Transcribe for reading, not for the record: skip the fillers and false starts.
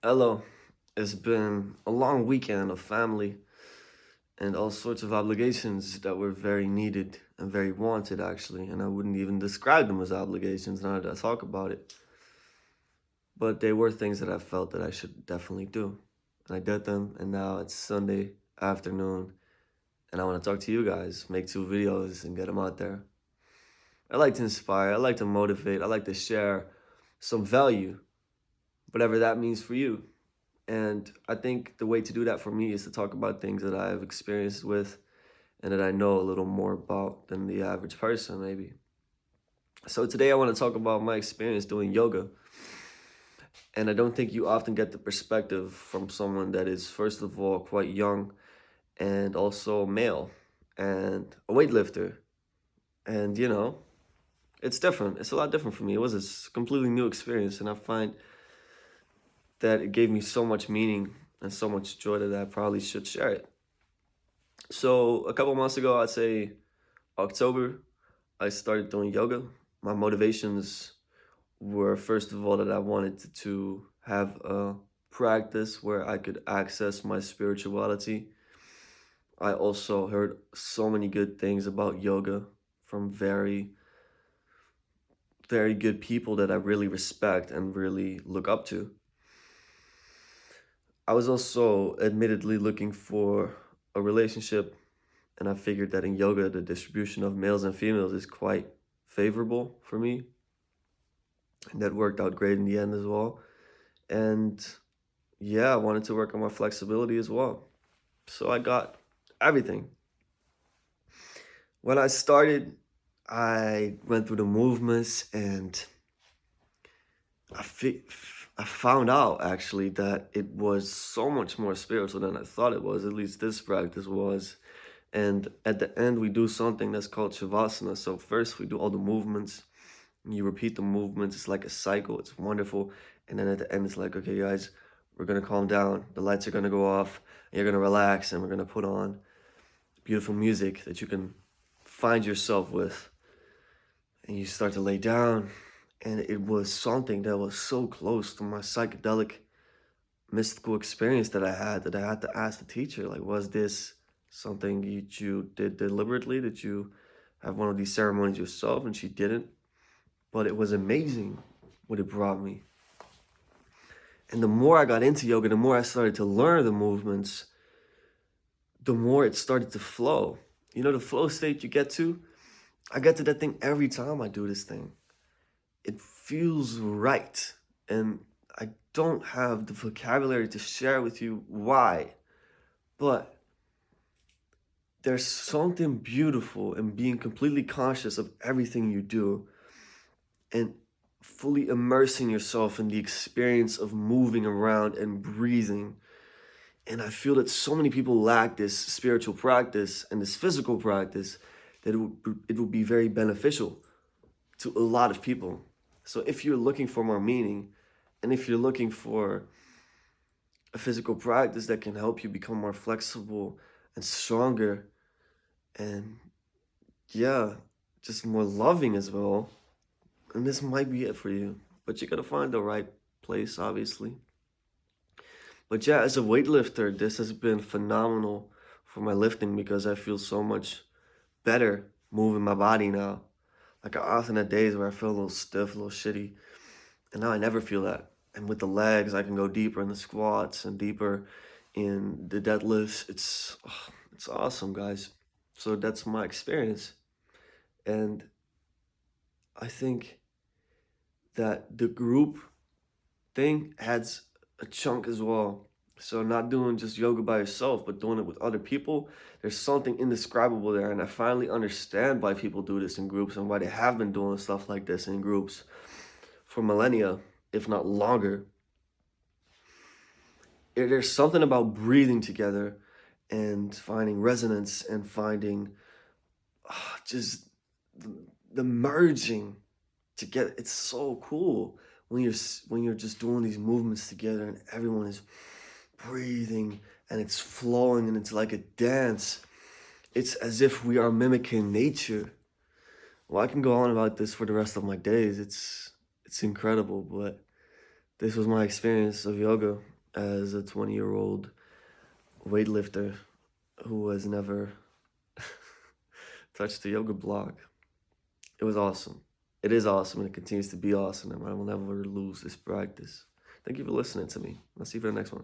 Hello. It's been a long weekend of family and all sorts of obligations that were very needed and very wanted, actually. And I wouldn't even describe them as obligations now that I talk about it. But they were things that I felt that I should definitely do. And I did them, and now it's Sunday afternoon, and I want to talk to you guys, make 2 videos, and get them out there. I like to inspire, I like to motivate, I like to share some value, whatever that means for you. And I think the way to do that for me is to talk about things that I've experienced with and that I know a little more about than the average person, maybe. So today I want to talk about my experience doing yoga. And I don't think you often get the perspective from someone that is, first of all, quite young and also male and a weightlifter. And, it's different. It's a lot different for me. It was a completely new experience. And I find that it gave me so much meaning and so much joy that I probably should share it. So a couple months ago, I'd say October, I started doing yoga. My motivations were, first of all, that I wanted to have a practice where I could access my spirituality. I also heard so many good things about yoga from very, very good people that I really respect and really look up to. I was also admittedly looking for a relationship, and I figured that in yoga, the distribution of males and females is quite favorable for me. And that worked out great in the end as well. And yeah, I wanted to work on my flexibility as well. So I got everything. When I started, I went through the movements and I, fi- I found out actually that it was so much more spiritual than I thought it was, at least this practice was. And at the end, we do something that's called Savasana. So first we do all the movements. You repeat the movements. It's like a cycle. It's wonderful. And then at the end, it's like, okay, guys, we're going to calm down. The lights are going to go off. And you're going to relax. And we're going to put on beautiful music that you can find yourself with. And you start to lay down. And it was something that was so close to my psychedelic mystical experience that I had to ask the teacher, like, was this something you did deliberately? Did you have one of these ceremonies yourself? And she didn't. But it was amazing what it brought me. And the more I got into yoga, the more I started to learn the movements, the more it started to flow. You know, the flow state you get to, I get to that thing every time I do this thing. It feels right. And I don't have the vocabulary to share with you why, but there's something beautiful in being completely conscious of everything you do and fully immersing yourself in the experience of moving around and breathing. And I feel that so many people lack this spiritual practice and this physical practice that it would be very beneficial to a lot of people. So if you're looking for more meaning, and if you're looking for a physical practice that can help you become more flexible and stronger and yeah, just more loving as well, and this might be it for you. But you gotta find the right place, obviously. But yeah, as a weightlifter, this has been phenomenal for my lifting because I feel so much better moving my body now. Like I often had days where I feel a little stiff, a little shitty, and now I never feel that. And with the legs, I can go deeper in the squats and deeper in the deadlifts. It's awesome, guys. So that's my experience, and I think that the group thing adds a chunk as well. So not doing just yoga by yourself, but doing it with other people, there's something indescribable there. And I finally understand why people do this in groups and why they have been doing stuff like this in groups for millennia, if not longer. There's something about breathing together and finding resonance and finding just the merging together. It's so cool when you're just doing these movements together and everyone is breathing and it's flowing and it's like a dance. It's as if we are mimicking nature. Well, I can go on about this for the rest of my days. It's incredible, but This was my experience of yoga as a 20-year-old weightlifter who has never touched a yoga block. It was awesome. It is awesome and it continues to be awesome, and I will never lose this practice. Thank you for listening to me. I'll see you for the next one.